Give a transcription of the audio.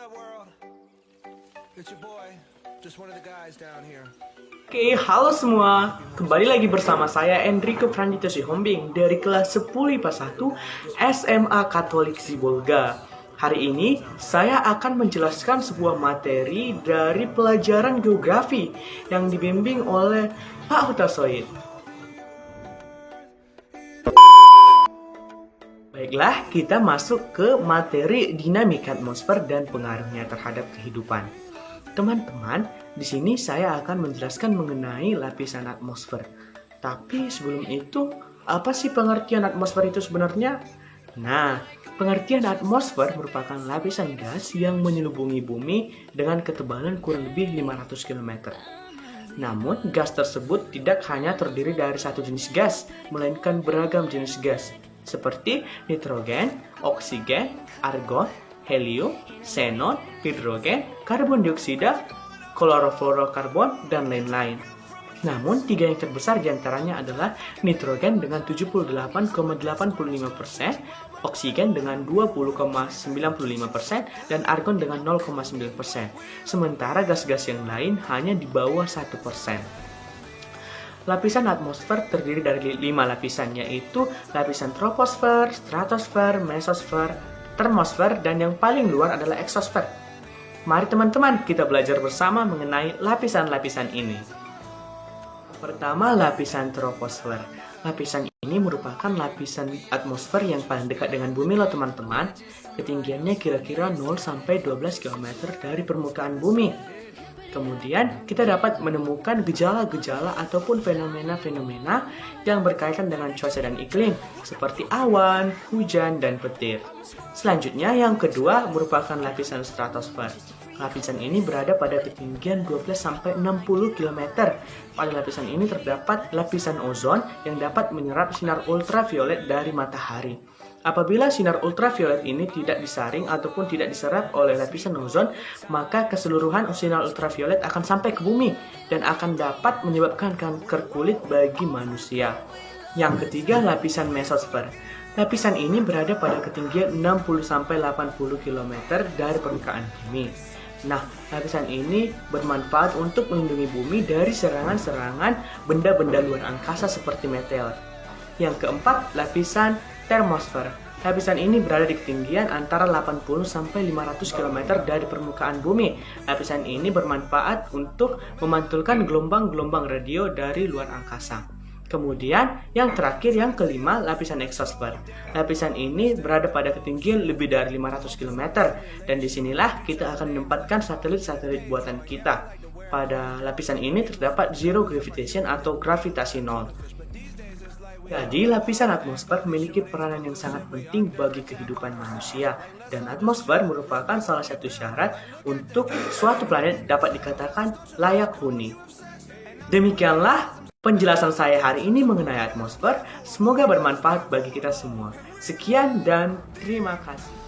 up, world? It's your boy, just one of the guys down here. Oke, halo semua. Kembali lagi bersama saya Enrico Frandito Sihombing dari kelas 10 IPA 1 SMA Katolik Sibolga. Hari ini saya akan menjelaskan sebuah materi dari pelajaran geografi yang dibimbing oleh Pak Hutasoid. Baiklah, kita masuk ke materi dinamika atmosfer dan pengaruhnya terhadap kehidupan. Teman-teman, di sini saya akan menjelaskan mengenai lapisan atmosfer. Tapi sebelum itu, apa sih pengertian atmosfer itu sebenarnya? Nah, pengertian atmosfer merupakan lapisan gas yang menyelubungi bumi dengan ketebalan kurang lebih 500 km. Namun, gas tersebut tidak hanya terdiri dari satu jenis gas, melainkan beragam jenis gas, seperti nitrogen, oksigen, argon, helium, xenon, hidrogen, karbon dioksida, klorofluorokarbon, dan lain-lain. Namun, tiga yang terbesar diantaranya adalah nitrogen dengan 78,85%, oksigen dengan 20,95%, dan argon dengan 0,9%. Sementara gas-gas yang lain hanya di bawah 1%. Lapisan atmosfer terdiri dari 5 lapisan, yaitu lapisan troposfer, stratosfer, mesosfer, termosfer, dan yang paling luar adalah eksosfer. Mari teman-teman, kita belajar bersama mengenai lapisan-lapisan ini. Pertama, lapisan troposfer. Lapisan ini merupakan lapisan atmosfer yang paling dekat dengan bumi loh teman-teman. Ketinggiannya kira-kira 0-12 km dari permukaan bumi. Kemudian, kita dapat menemukan gejala-gejala ataupun fenomena-fenomena yang berkaitan dengan cuaca dan iklim, seperti awan, hujan, dan petir. Selanjutnya, yang kedua merupakan lapisan stratosfer. Lapisan ini berada pada ketinggian 12-60 km. Pada lapisan ini terdapat lapisan ozon yang dapat menyerap sinar ultraviolet dari matahari. Apabila sinar ultraviolet ini tidak disaring ataupun tidak diserap oleh lapisan ozon, maka keseluruhan sinar ultraviolet akan sampai ke bumi dan akan dapat menyebabkan kanker kulit bagi manusia. Yang ketiga, lapisan mesosfer. Lapisan ini berada pada ketinggian 60-80 km dari permukaan bumi. Nah, lapisan ini bermanfaat untuk melindungi bumi dari serangan-serangan benda-benda luar angkasa seperti meteor. Yang keempat, lapisan termosfer. Lapisan ini berada di ketinggian antara 80-500 km dari permukaan bumi. Lapisan ini bermanfaat untuk memantulkan gelombang-gelombang radio dari luar angkasa. Kemudian, yang terakhir, yang kelima, lapisan eksosfer. Lapisan ini berada pada ketinggian lebih dari 500 km, dan disinilah kita akan menempatkan satelit-satelit buatan kita. Pada lapisan ini terdapat zero gravitation atau gravitasi nol. Jadi, lapisan atmosfer memiliki peranan yang sangat penting bagi kehidupan manusia, dan atmosfer merupakan salah satu syarat untuk suatu planet dapat dikatakan layak huni. Demikianlah penjelasan saya hari ini mengenai atmosfer. Semoga bermanfaat bagi kita semua. Sekian dan terima kasih.